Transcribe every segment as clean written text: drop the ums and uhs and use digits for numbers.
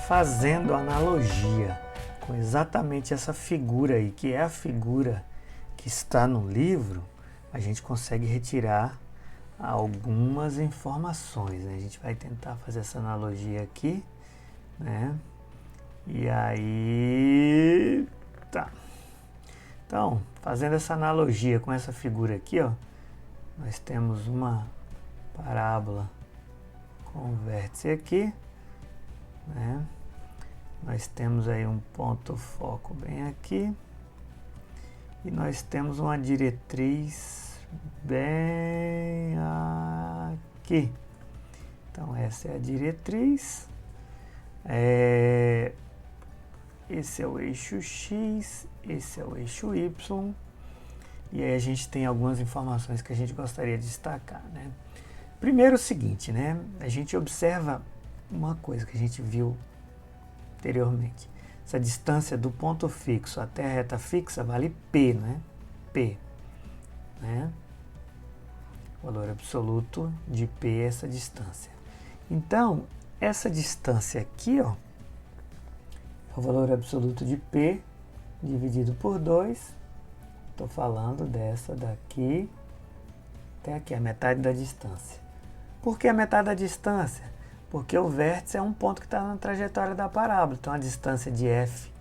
fazendo analogia com exatamente essa figura aí, que é a figura que está no livro, a gente consegue retirar algumas informações, né? A gente vai tentar fazer essa analogia aqui, né? E aí, tá. Então, fazendo essa analogia com essa figura aqui, ó, nós temos uma parábola com um vértice aqui, né? Nós temos aí um ponto foco bem aqui e nós temos uma diretriz bem aqui. Então essa é a diretriz, esse é o eixo X, esse é o eixo Y, e aí a gente tem algumas informações que a gente gostaria de destacar, né? Primeiro o seguinte, né? A gente observa uma coisa que a gente viu anteriormente. Essa distância do ponto fixo até a reta fixa vale P, né? P, né? O valor absoluto de P é essa distância. Então, essa distância aqui, ó, é o valor absoluto de P dividido por 2. Estou falando dessa daqui até aqui, a metade da distância. Por que a metade da distância? Porque o vértice é um ponto que está na trajetória da parábola. Então a distância de F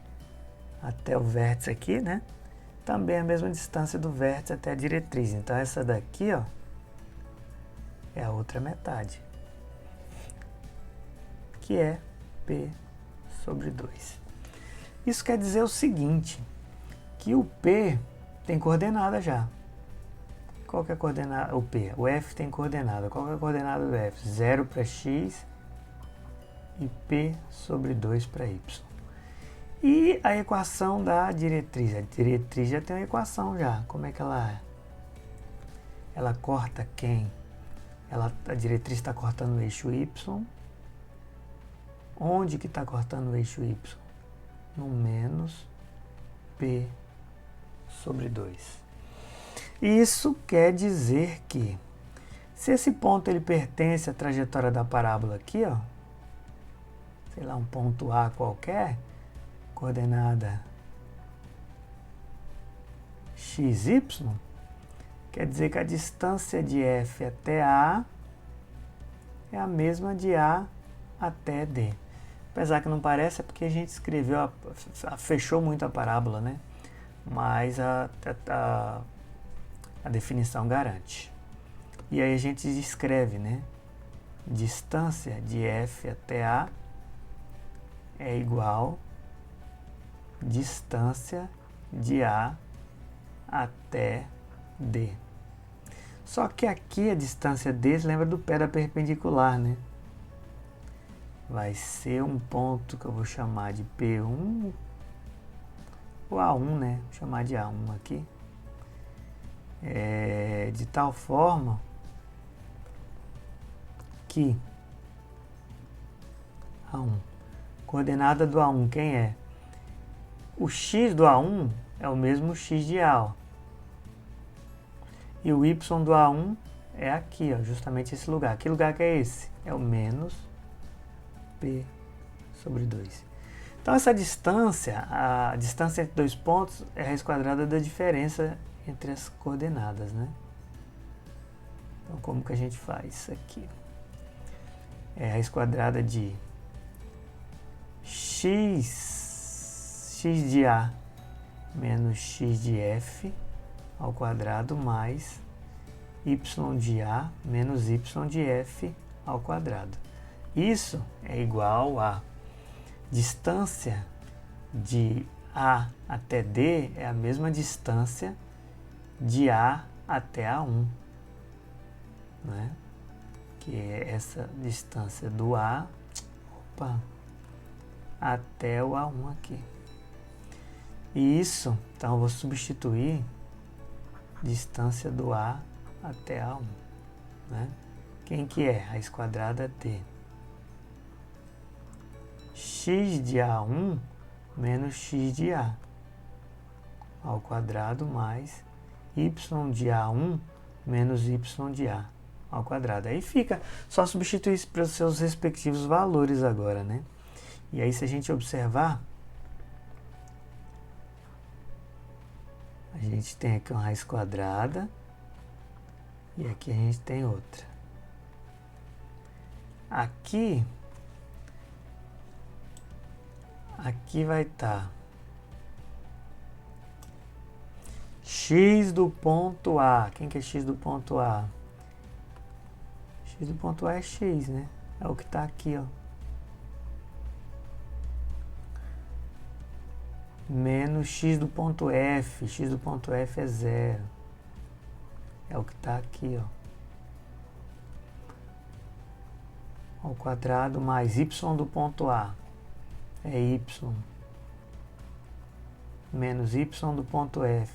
até o vértice aqui, né? Também é a mesma distância do vértice até a diretriz. Então essa daqui, ó, é a outra metade, que é P sobre 2. Isso quer dizer o seguinte, que o P tem coordenada já. Qual que é a coordenada? O P, o F tem coordenada. Qual que é a coordenada do F? 0 para X e P sobre 2 para Y. E a equação da diretriz? A diretriz já tem uma equação já. Como é que ela é? Ela corta quem? A diretriz está cortando o eixo Y. Onde que está cortando o eixo Y? No menos P sobre 2. Isso quer dizer que, se esse ponto ele pertence à trajetória da parábola aqui, ó, sei lá, um ponto A qualquer, coordenada XY, quer dizer que a distância de F até A é a mesma de A até D. Apesar que não parece, é porque a gente escreveu, fechou muito a parábola, né? Mas a definição garante. E aí a gente escreve, né? Distância de F até A é igual distância de A até D. Só que aqui a distância D, lembra do pé da perpendicular, né? Vai ser um ponto que eu vou chamar de P1 ou A1, né? Vou chamar de A1 aqui. De tal forma que A1, coordenada do A1, quem é? O X do A1 é o mesmo X de A, ó. E o Y do A1 é aqui, ó, justamente esse lugar. Que lugar que é esse? É o menos P sobre 2. Então essa distância, a distância entre dois pontos é a raiz quadrada da diferença entre as coordenadas, né? Então como que a gente faz isso aqui? É a raiz quadrada de x de A menos x de F ao quadrado mais y de A menos y de F ao quadrado. Isso é igual a distância de A até D é a mesma distância de A até A1, né? Que é essa distância do A até o A1 aqui. E isso, então eu vou substituir distância do A até A1, né? Quem que é? Raiz quadrada D. X de A1 menos x de A ao quadrado mais y de A1 menos y de A ao quadrado. Aí fica, só substituir isso para os seus respectivos valores agora, né? E aí, se a gente observar, a gente tem aqui uma raiz quadrada e aqui a gente tem outra. Aqui vai estar x do ponto A. Quem que é x do ponto A? X do ponto A é x, né? É o que está aqui, ó. Menos x do ponto F. X do ponto F é 0. É o que está aqui, ó. Ao quadrado mais y do ponto A. É y. Menos y do ponto F.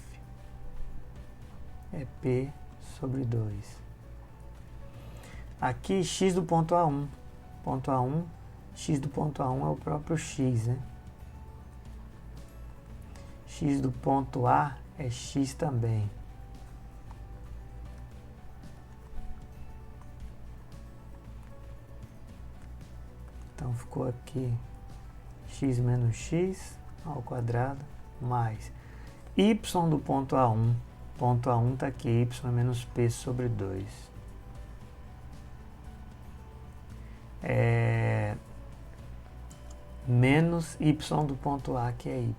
É P sobre 2. Aqui, x do ponto A1. Ponto A1, x do ponto A1 é o próprio x, né? X do ponto A é x também. Então, ficou aqui x menos x ao quadrado mais y do ponto A1. Ponto A1 está aqui, y é menos p sobre 2. Menos y do ponto A, que é y.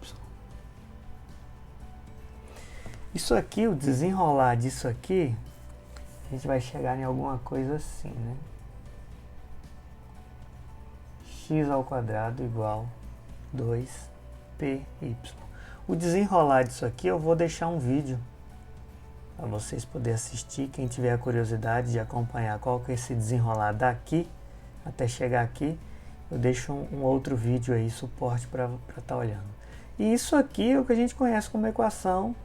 Isso aqui, o desenrolar disso aqui, a gente vai chegar em alguma coisa assim, né? X ao quadrado igual 2py. O desenrolar disso aqui eu vou deixar um vídeo para vocês poderem assistir. Quem tiver a curiosidade de acompanhar qual que é esse desenrolar daqui até chegar aqui, eu deixo um outro vídeo aí, suporte para estar olhando. E isso aqui é o que a gente conhece como equação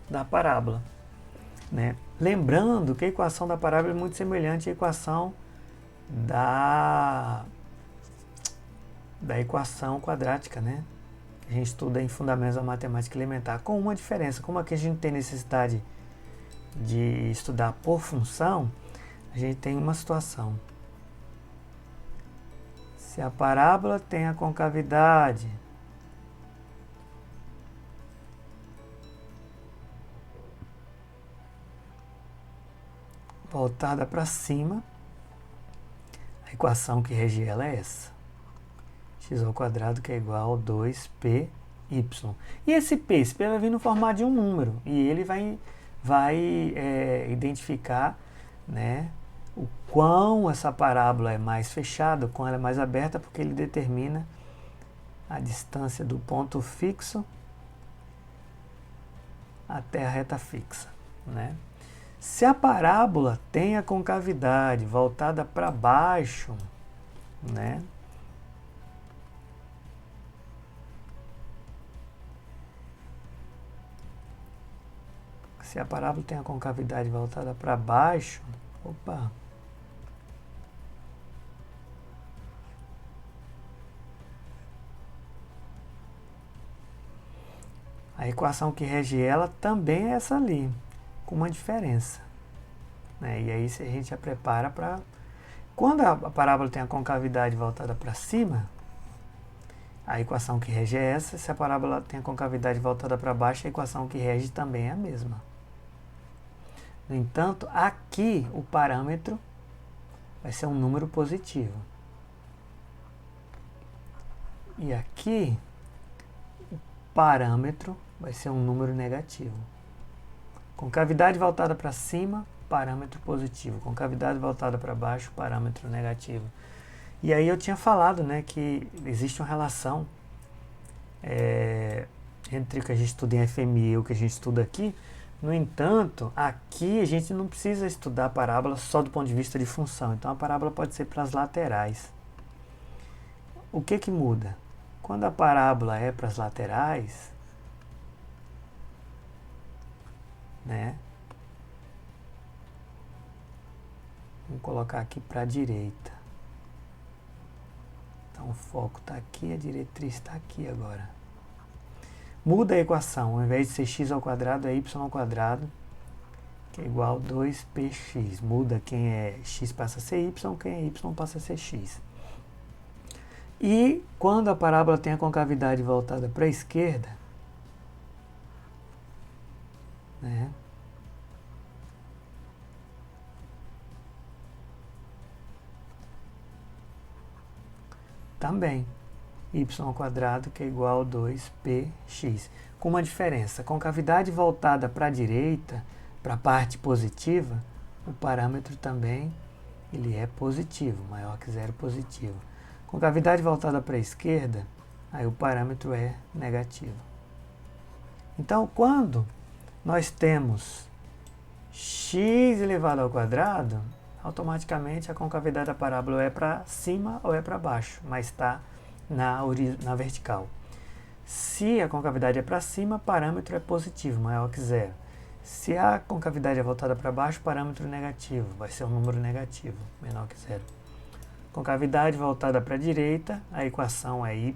da parábola, né? Lembrando que a equação da parábola é muito semelhante à equação da equação quadrática, né? A gente estuda em Fundamentos da Matemática Elementar, com uma diferença. Como aqui a gente tem necessidade de estudar por função, a gente tem uma situação. Se a parábola tem a concavidade voltada para cima, a equação que rege ela é essa. X ao quadrado, que é igual a 2py. E esse p vai vir no formato de um número. E ele vai identificar, né, o quão essa parábola é mais fechada, o quão ela é mais aberta, porque ele determina a distância do ponto fixo até a reta fixa, né? Se a parábola tem a concavidade voltada para baixo, né? Se a parábola tem a concavidade voltada para baixo, opa! A equação que rege ela também é essa ali, com uma diferença, né? E aí a gente já prepara para... Quando a parábola tem a concavidade voltada para cima, a equação que rege é essa. Se a parábola tem a concavidade voltada para baixo, a equação que rege também é a mesma. No entanto, aqui o parâmetro vai ser um número positivo. E aqui o parâmetro vai ser um número negativo. Concavidade voltada para cima, parâmetro positivo. Concavidade voltada para baixo, parâmetro negativo. E aí eu tinha falado, né, que existe uma relação entre o que a gente estuda em FMI e o que a gente estuda aqui. No entanto, aqui a gente não precisa estudar a parábola só do ponto de vista de função. Então a parábola pode ser para as laterais. O que muda? Quando a parábola é para as laterais, né? Vamos colocar aqui para a direita. Então o foco está aqui, a diretriz está aqui agora. Muda a equação, ao invés de ser x ao quadrado é y ao quadrado, que é igual a 2px. Muda, quem é x passa a ser y, quem é y passa a ser x. E quando a parábola tem a concavidade voltada para a esquerda, né, também y² que é igual a 2px. Com uma diferença, concavidade voltada para a direita, para a parte positiva, o parâmetro também ele é positivo, maior que zero positivo. Concavidade voltada para a esquerda, aí o parâmetro é negativo. Então, quando nós temos x elevado ao quadrado, automaticamente a concavidade da parábola ou é para cima ou é para baixo, mas está na vertical. Se a concavidade é para cima, parâmetro é positivo, maior que zero. Se a concavidade é voltada para baixo, parâmetro negativo, vai ser um número negativo, menor que zero. Concavidade voltada para a direita, a equação é y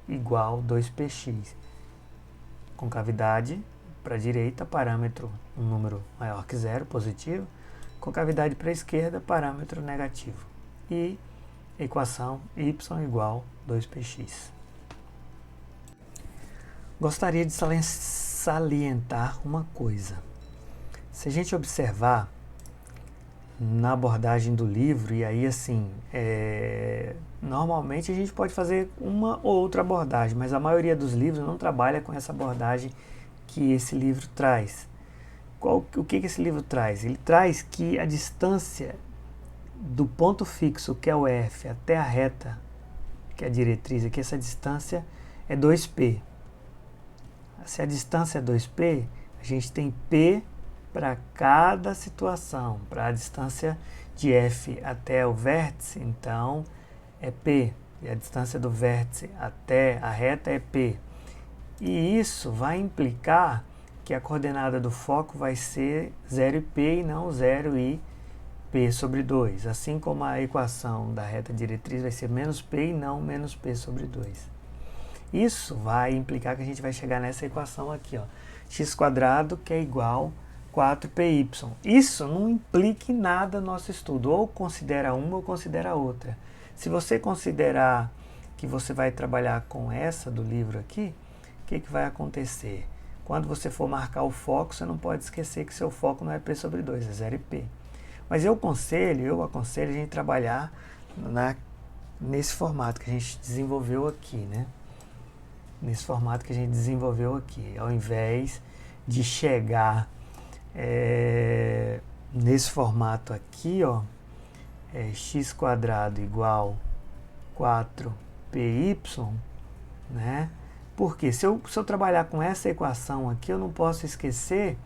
igual a 2px. Concavidade para a direita, parâmetro um número maior que zero, positivo. Concavidade para a esquerda, parâmetro negativo. E equação y igual a 2px. Gostaria de salientar uma coisa. Se a gente observar na abordagem do livro, e aí assim, normalmente a gente pode fazer uma ou outra abordagem, mas a maioria dos livros não trabalha com essa abordagem que esse livro traz. O que esse livro traz? Ele traz que a distância do ponto fixo, que é o F, até a reta, que é a diretriz aqui, essa distância é 2P. Se a distância é 2P, a gente tem P para cada situação. Para a distância de F até o vértice, então é P. E a distância do vértice até a reta é P. E isso vai implicar que a coordenada do foco vai ser 0π e não 0π sobre 2. Assim como a equação da reta diretriz vai ser menos P e não menos P sobre 2. Isso vai implicar que a gente vai chegar nessa equação aqui, ó, x² que é igual a 4py. Isso não implica em nada no nosso estudo, ou considera uma ou considera outra. Se você considerar que você vai trabalhar com essa do livro aqui, o que vai acontecer? Quando você for marcar o foco, você não pode esquecer que seu foco não é P sobre 2, é 0π. Mas eu aconselho a gente trabalhar nesse formato que a gente desenvolveu aqui, né? Nesse formato que a gente desenvolveu aqui, ao invés de chegar nesse formato aqui, ó, x² igual 4py, né? Porque se eu trabalhar com essa equação aqui, eu não posso esquecer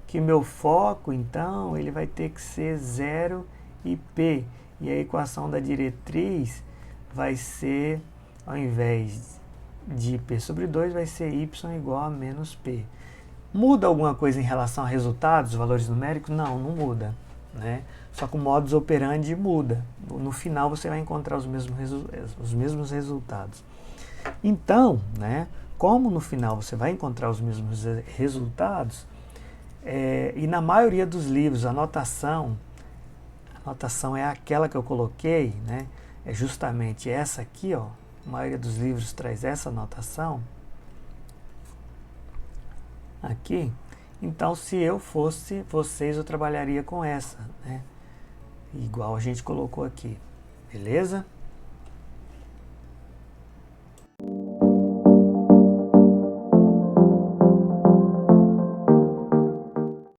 que meu foco, então, ele vai ter que ser 0 e P. E a equação da diretriz vai ser, ao invés de P sobre 2, vai ser y igual a menos P. Muda alguma coisa em relação a resultados, valores numéricos? Não, não muda, né? Só que o modus operandi muda. No final você vai encontrar os mesmos resultados. Então, né, como no final você vai encontrar os mesmos resultados, e na maioria dos livros a notação é aquela que eu coloquei, né, é justamente essa aqui, ó. A maioria dos livros traz essa notação aqui. Então, se eu fosse vocês, eu trabalharia com essa, né? Igual a gente colocou aqui. Beleza?